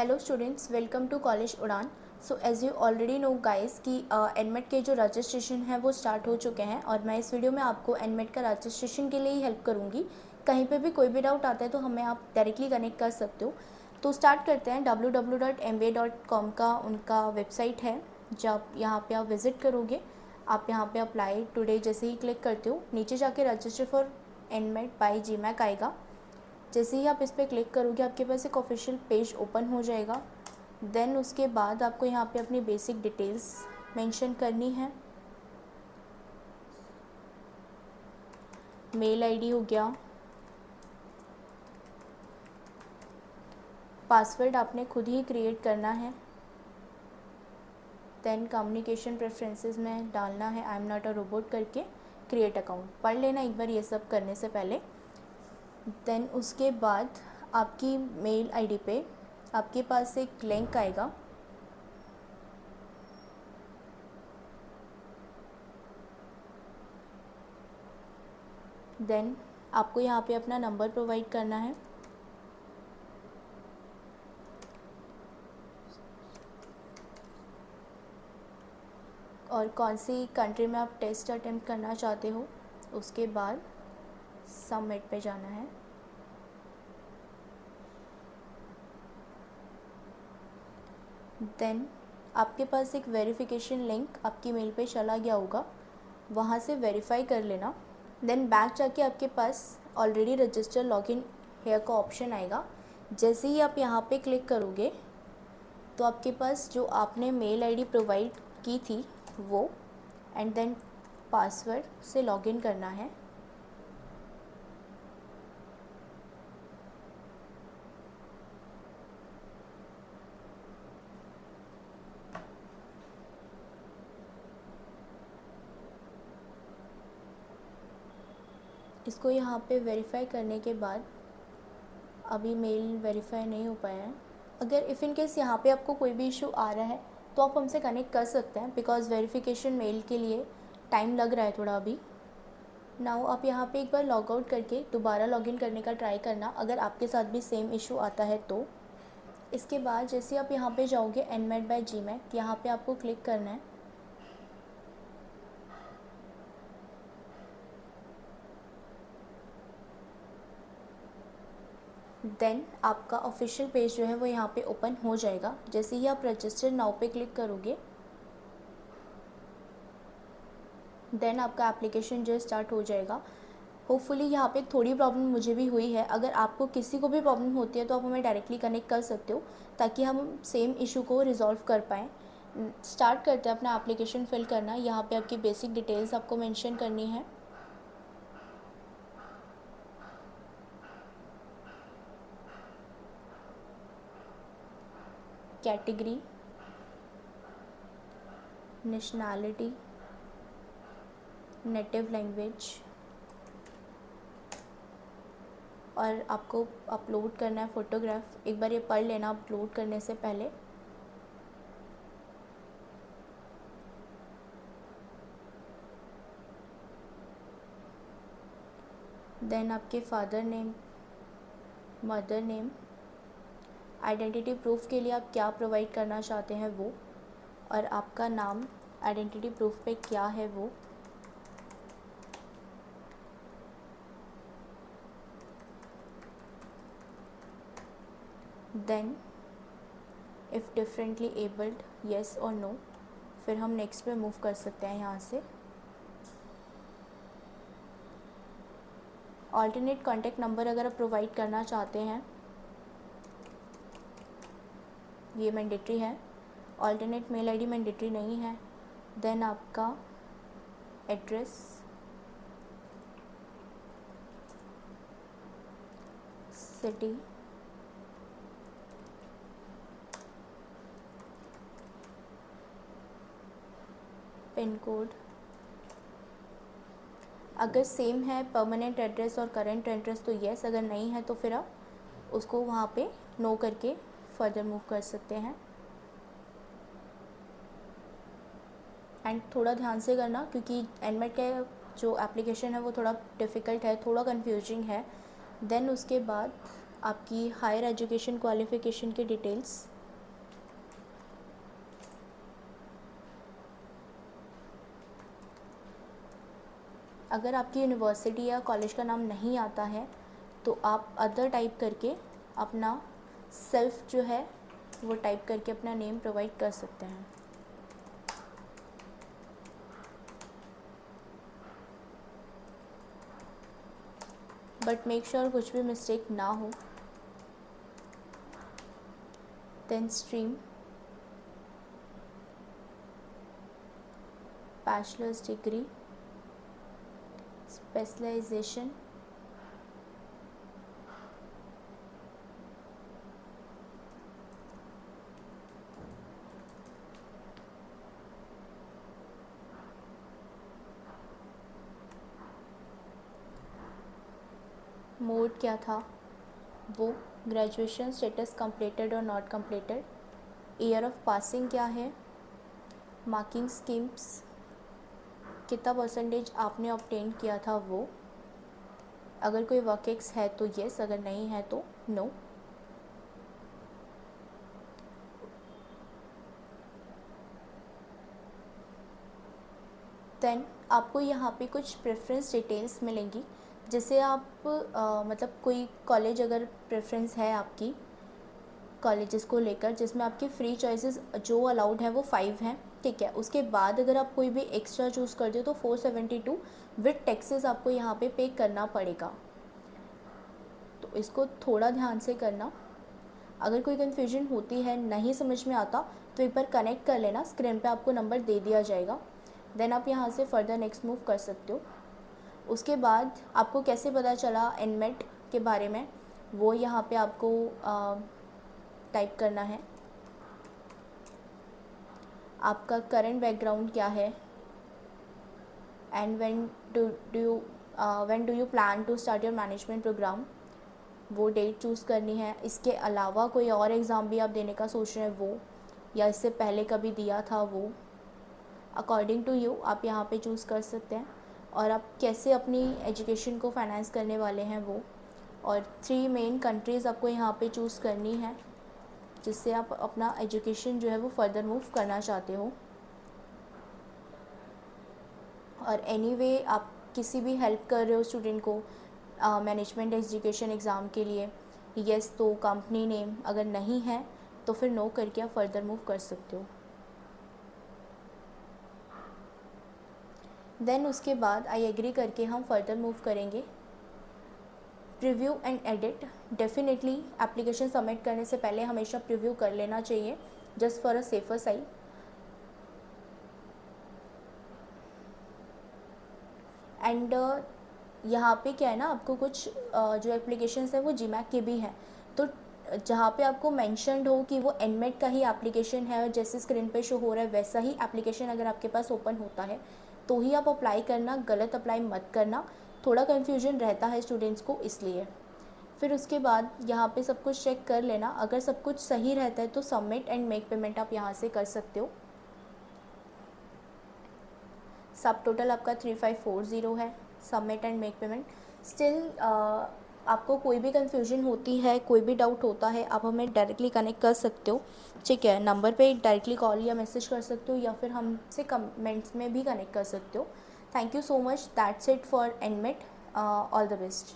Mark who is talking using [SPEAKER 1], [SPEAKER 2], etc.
[SPEAKER 1] Hello students, welcome to college Udaan. So as you already know guys कि NMAT के जो registration है वो स्टार्ट हो चुके हैं और मैं इस वीडियो में आपको एनमेट का रजिस्ट्रेशन के लिए ही हेल्प करूंगी। कहीं पे भी कोई भी डाउट आता है तो हमें आप डायरेक्टली कनेक्ट कर सकते हो। तो स्टार्ट करते हैं। www.mba.com का उनका वेबसाइट है, जब यहाँ पे आप विज़िट करोगे, आप यहाँ पे अप्लाई टुडे जैसे ही क्लिक करते हो, नीचे जाके रजिस्टर फॉर एनमेट बाय जीमैक आएगा। जैसे ही आप इस पर क्लिक करोगे आपके पास एक ऑफिशियल पेज ओपन हो जाएगा। देन उसके बाद आपको यहाँ पे अपनी बेसिक डिटेल्स मेंशन करनी है। मेल आईडी हो गया, पासवर्ड आपने खुद ही क्रिएट करना है। देन कम्युनिकेशन प्रेफरेंसेस में डालना है I am not a robot करके, क्रिएट अकाउंट पढ़ लेना एक बार ये सब करने से पहले। देन उसके बाद आपकी मेल आईडी पे आपके पास एक लिंक आएगा। देन आपको यहाँ पे अपना नंबर प्रोवाइड करना है। और कौन सी कंट्री में आप टेस्ट अटेम्प्ट करना चाहते हो, उसके बाद सबमिट पे जाना है। देन आपके पास एक वेरिफिकेशन लिंक आपकी मेल पे चला गया होगा, वहाँ से वेरीफाई कर लेना। देन बैक जाके आपके पास ऑलरेडी रजिस्टर लॉगिन हेयर का ऑप्शन आएगा। जैसे ही आप यहाँ पे क्लिक करोगे तो आपके पास जो आपने मेल आईडी प्रोवाइड की थी वो, एंड देन पासवर्ड से लॉगिन करना है। इसको यहाँ पे वेरीफाई करने के बाद अभी मेल वेरीफाई नहीं हो पाया है। अगर इफ़ इन केस यहाँ पे आपको कोई भी इशू आ रहा है तो आप हमसे कनेक्ट कर सकते हैं, बिकॉज़ वेरिफिकेशन मेल के लिए टाइम लग रहा है थोड़ा अभी। नाउ आप यहाँ पे एक बार लॉग आउट करके दोबारा लॉगिन करने का ट्राई करना, अगर आपके साथ भी सेम इशू आता है तो। इसके बाद जैसे आप यहाँ पे जाओगे एनमेट बाय जीमैक, यहाँ पे आपको क्लिक करना है। देन आपका ऑफिशियल पेज जो है वो यहाँ पे ओपन हो जाएगा। जैसे ही आप रजिस्टर नाउ पे क्लिक करोगे देन आपका एप्लीकेशन जो स्टार्ट हो जाएगा। होपफुली यहाँ पे थोड़ी प्रॉब्लम मुझे भी हुई है, अगर आपको किसी को भी प्रॉब्लम होती है तो आप हमें डायरेक्टली कनेक्ट कर सकते हो ताकि हम सेम इशू को रिजॉल्व कर पाएँ। स्टार्ट करते हैं अपना एप्लीकेशन फिल करना। यहाँ पे आपकी बेसिक डिटेल्स आपको मेंशन करनी है। कैटेगरी, नेशनैलिटी, नेटिव लैंग्वेज, और आपको अपलोड करना है फ़ोटोग्राफ। एक बार ये पढ़ लेना अपलोड करने से पहले। देन आपके father name, mother name, identity proof के लिए आप क्या प्रोवाइड करना चाहते हैं वो, और आपका नाम आइडेंटिटी प्रूफ पे क्या है वो। Then if differently abled, yes और नो, फिर हम नेक्स्ट पे मूव कर सकते हैं यहाँ से। ऑल्टरनेट कॉन्टैक्ट नंबर अगर आप प्रोवाइड करना चाहते हैं, ये मैंडेटरी है। ऑल्टरनेट मेल आईडी मैंडेटरी नहीं है। देन आपका एड्रेस, सिटी, पिन कोड, अगर सेम है परमानेंट एड्रेस और करंट एड्रेस तो येस, अगर नहीं है तो फिर आप उसको वहाँ पे नो करके फर्दर मूव कर सकते हैं। एंड थोड़ा ध्यान से करना क्योंकि एनमेट का जो एप्लीकेशन है वो थोड़ा डिफ़िकल्ट है, थोड़ा कंफ्यूजिंग है। देन उसके बाद आपकी हायर एजुकेशन क्वालिफ़िकेशन की डिटेल्स, अगर आपकी यूनिवर्सिटी या कॉलेज का नाम नहीं आता है तो आप अदर टाइप करके अपना सेल्फ जो है वो टाइप करके अपना नेम प्रोवाइड कर सकते हैं। बट मेक श्योर कुछ भी मिस्टेक ना हो। Then stream, bachelor's degree, specialisation, mode क्या था वो, ग्रेजुएशन स्टेटस कंप्लीटेड और not completed, year of passing क्या है, मार्किंग स्कीम्स, कितना परसेंटेज आपने ऑब्टेन किया था वो, अगर कोई वर्क-एक्स है तो येस, अगर नहीं है तो नो। देन आपको यहाँ पे कुछ प्रेफरेंस डिटेल्स मिलेंगी, जिसे आप मतलब कोई कॉलेज अगर प्रेफरेंस है आपकी कॉलेजेस को लेकर, जिसमें आपकी फ्री चॉइसेस जो अलाउड हैं वो 5 हैं, ठीक है। उसके बाद अगर आप कोई भी एक्स्ट्रा चूज़ करते हो तो 472 विद टैक्सेस आपको यहाँ पे करना पड़ेगा। तो इसको थोड़ा ध्यान से करना। अगर कोई कन्फ्यूजन होती है, नहीं समझ में आता, तो एक बार कनेक्ट कर लेना, स्क्रीन पे आपको नंबर दे दिया जाएगा। देन आप यहाँ से फर्दर नेक्स्ट मूव कर सकते हो। उसके बाद आपको कैसे पता चला एनमेट के बारे में, वो यहाँ पे आपको टाइप करना है। आपका करंट बैकग्राउंड क्या है and when do you plan to start your management programme, वो डेट चूज़ करनी है। इसके अलावा कोई और एग्ज़ाम भी आप देने का सोच रहे हैं वो, या इससे पहले कभी दिया था वो, अकॉर्डिंग टू यू आप यहाँ पे चूज़ कर सकते हैं। और आप कैसे अपनी एजुकेशन को फाइनेंस करने वाले हैं वो, और 3 मेन कंट्रीज़ आपको यहाँ पे चूज़ करनी है जिससे आप अपना एजुकेशन जो है वो फर्दर मूव करना चाहते हो। और एनीवे आप किसी भी हेल्प कर रहे हो स्टूडेंट को मैनेजमेंट एजुकेशन एग्ज़ाम के लिए, येस तो कंपनी नेम, अगर नहीं है तो फिर नो करके आप फर्दर मूव कर सकते हो। देन उसके बाद आई एग्री करके हम फर्दर मूव करेंगे। Preview and edit, definitely application submit करने से पहले हमेशा प्रीव्यू कर लेना चाहिए, just for a safer side. And यहाँ पे क्या है ना, आपको कुछ जो एप्लीकेशंस है वो जीमैक के भी हैं, तो जहाँ पे आपको मेंशन्ड हो कि वो एनमेट का ही एप्लीकेशन है, जैसे स्क्रीन पे शो हो रहा है वैसा ही एप्लीकेशन अगर आपके पास ओपन होता है तो ही आप अप्लाई करना, गलत अप्लाई मत करना। थोड़ा कन्फ्यूजन रहता है स्टूडेंट्स को इसलिए। फिर उसके बाद यहाँ पे सब कुछ चेक कर लेना, अगर सब कुछ सही रहता है तो सबमिट एंड मेक पेमेंट आप यहाँ से कर सकते हो। सब टोटल आपका 3540 है, submit and make payment. Still आपको कोई भी कन्फ्यूजन होती है, कोई भी डाउट होता है, आप हमें डायरेक्टली कनेक्ट कर सकते हो, ठीक है। नंबर पे डायरेक्टली कॉल या मैसेज कर सकते हो, या फिर हमसे कमेंट्स में भी कनेक्ट कर सकते हो। Thank you so much, that's it for NMAT, all the best.